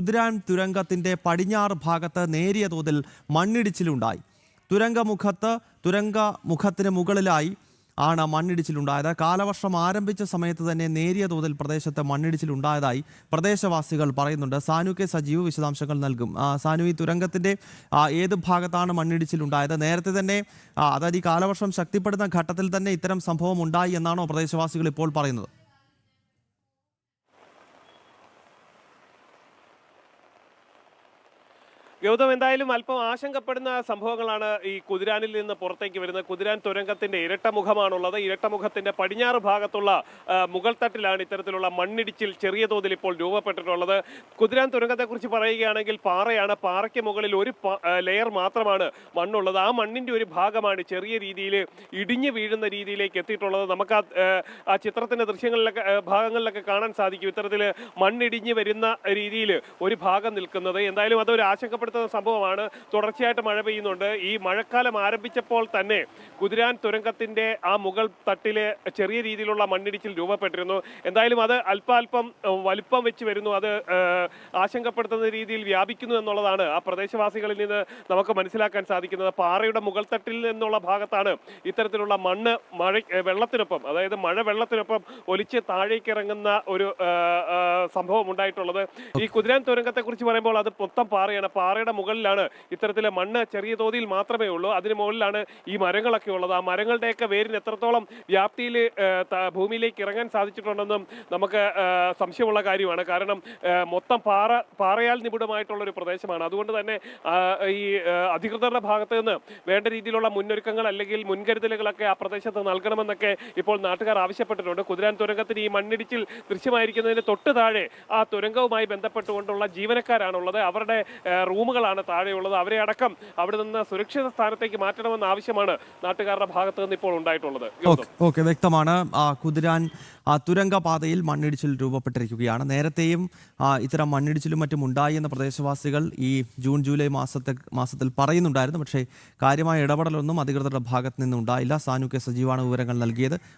കുതിരാൻ തുരങ്കത്തിന്റെ പടിഞ്ഞാറ് ഭാഗത്ത് നേരിയ തോതിൽ മണ്ണിടിച്ചിലുണ്ടായി. തുരങ്കമുഖത്തിന് മുകളിലായി ആണ് മണ്ണിടിച്ചിലുണ്ടായത്. കാലവർഷം ആരംഭിച്ച സമയത്ത് തന്നെ നേരിയ തോതിൽ പ്രദേശത്ത് മണ്ണിടിച്ചിലുണ്ടായതായി പ്രദേശവാസികൾ പറയുന്നുണ്ട്. സാനു കെ സജീവ് വിശദാംശങ്ങൾ നൽകും. സാനു, ഈ തുരങ്കത്തിന്റെ ഏത് ഭാഗത്താണ് മണ്ണിടിച്ചിലുണ്ടായത്? നേരത്തെ തന്നെ അതായത് ഈ കാലവർഷം ശക്തിപ്പെടുന്ന ഘട്ടത്തിൽ തന്നെ ഇത്തരം സംഭവം ഉണ്ടായി എന്നാണോ പ്രദേശവാസികൾ ഇപ്പോൾ പറയുന്നത്? ഗൗതം, എന്തായാലും അല്പം ആശങ്കപ്പെടുന്ന സംഭവങ്ങളാണ് ഈ കുതിരാനിൽ നിന്ന് പുറത്തേക്ക് വരുന്നത്. കുതിരാൻ തുരങ്കത്തിന്റെ ഇരട്ടമുഖമാണുള്ളത്. ഇരട്ടമുഖത്തിന്റെ പടിഞ്ഞാറ് ഭാഗത്തുള്ള മുകൾ തട്ടിലാണ് ഇത്തരത്തിലുള്ള മണ്ണിടിച്ചിൽ ചെറിയ തോതിൽ ഇപ്പോൾ രൂപപ്പെട്ടിട്ടുള്ളത്. കുതിരാൻ തുരങ്കത്തെക്കുറിച്ച് പറയുകയാണെങ്കിൽ പാറയാണ്. പാറയ്ക്ക് മുകളിൽ ഒരു ലെയർ മാത്രമാണ് മണ്ണുള്ളത്. ആ മണ്ണിന്റെ ഒരു ഭാഗമാണ് ചെറിയ രീതിയിൽ ഇടിഞ്ഞു വീഴുന്ന രീതിയിലേക്ക് എത്തിയിട്ടുള്ളത്. നമുക്ക് ആ ചിത്രത്തിന്റെ ദൃശ്യങ്ങളിലൊക്കെ ഭാഗങ്ങളിലൊക്കെ കാണാൻ സാധിക്കും ഇത്തരത്തിൽ മണ്ണിടിഞ്ഞു വരുന്ന രീതിയിൽ ഒരു ഭാഗം നിൽക്കുന്നത്. എന്തായാലും അതൊരു ആശങ്കപ്പെടുന്ന സംഭവമാണ്. തുടർച്ചയായിട്ട് മഴ പെയ്യുന്നുണ്ട്. ഈ മഴക്കാലം ആരംഭിച്ചപ്പോൾ തന്നെ കുതിരാൻ തുരങ്കത്തിന്റെ ആ മുകൾ തട്ടില് ചെറിയ രീതിയിലുള്ള മണ്ണിടിച്ചിൽ രൂപപ്പെട്ടിരുന്നു. എന്തായാലും അത് അല്പാൽപ്പം വലിപ്പം വെച്ച് വരുന്നു. അത് ആശങ്കപ്പെടുത്തുന്ന രീതിയിൽ വ്യാപിക്കുന്നു എന്നുള്ളതാണ് ആ പ്രദേശവാസികളിൽ നിന്ന് നമുക്ക് മനസ്സിലാക്കാൻ സാധിക്കുന്നത്. പാറയുടെ മുകൾ തട്ടിൽ നിന്നുള്ള ഭാഗത്താണ് ഇത്തരത്തിലുള്ള മണ്ണ് വെള്ളത്തിനൊപ്പം, അതായത് മഴ വെള്ളത്തിനൊപ്പം ഒലിച്ച് താഴേക്ക് ഇറങ്ങുന്ന ഒരു സംഭവം ഉണ്ടായിട്ടുള്ളത്. ഈ കുതിരാൻ തുരങ്കത്തെ കുറിച്ച് പറയുമ്പോൾ അത് മൊത്തം പാറയാണ്. പാറയുടെ മുകളിലാണ് ഇത്തരത്തിലെ മണ്ണ് ചെറിയ തോതിൽ മാത്രമേ ഉള്ളൂ. അതിന് മുകളിലാണ് ഈ മരങ്ങളൊക്കെ ഉള്ളത്. ആ മരങ്ങളുടെയൊക്കെ വേരിന് എത്രത്തോളം വ്യാപ്തിയിൽ ഭൂമിയിലേക്ക് ഇറങ്ങാൻ സാധിച്ചിട്ടുണ്ടെന്നും നമുക്ക് സംശയമുള്ള കാര്യമാണ്. കാരണം മൊത്തം പാറയാൽ നിബിഡമായിട്ടുള്ള ഒരു പ്രദേശമാണ്. അതുകൊണ്ട് തന്നെ ഈ അധികൃതരുടെ ഭാഗത്ത് നിന്ന് വേണ്ട രീതിയിലുള്ള മുന്നൊരുക്കങ്ങൾ അല്ലെങ്കിൽ മുൻകരുതലുകളൊക്കെ ആ പ്രദേശത്ത് നൽകണമെന്നൊക്കെ ഇപ്പോൾ നാട്ടുകാർ ആവശ്യപ്പെട്ടിട്ടുണ്ട്. കുതിരാൻ തുരങ്കത്തിന് ഈ മണ്ണിടിച്ചിൽ ദൃശ്യമായിരിക്കുന്നതിന് തൊട്ട് താഴെ ആ തുരങ്കവുമായി ബന്ധപ്പെട്ടുകൊണ്ടുള്ള ജീവനക്കാരാണുള്ളത്. അവരുടെ റൂമുകളാണ് താഴെയുള്ളത്. അവരെ അടക്കം അവിടെ നിന്ന് സുരക്ഷിത സ്ഥാനത്തേക്ക് മാറ്റണമെന്ന ആവശ്യമാണ് നാട്ടുകാരുടെ ഭാഗത്ത് നിന്ന് ഇപ്പോൾ ഉണ്ടായിട്ടുള്ളത്. ഓക്കെ, വ്യക്തമാണ്. കുതിരാൻ തുരങ്കപാതയിൽ മണ്ണിടിച്ചിൽ രൂപപ്പെട്ടിരിക്കുകയാണ്. നേരത്തെയും ഇത്തരം മണ്ണിടിച്ചിലും മറ്റും ഉണ്ടായി എന്ന പ്രദേശവാസികൾ ഈ ജൂൺ ജൂലൈ മാസത്തിൽ പറയുന്നുണ്ടായിരുന്നു. പക്ഷേ കാര്യമായ ഇടപെടലൊന്നും അധികൃതരുടെ ഭാഗത്ത് നിന്നുണ്ടായില്ല. സാനു കെ സജീവാണ് വിവരങ്ങൾ നൽകിയത്.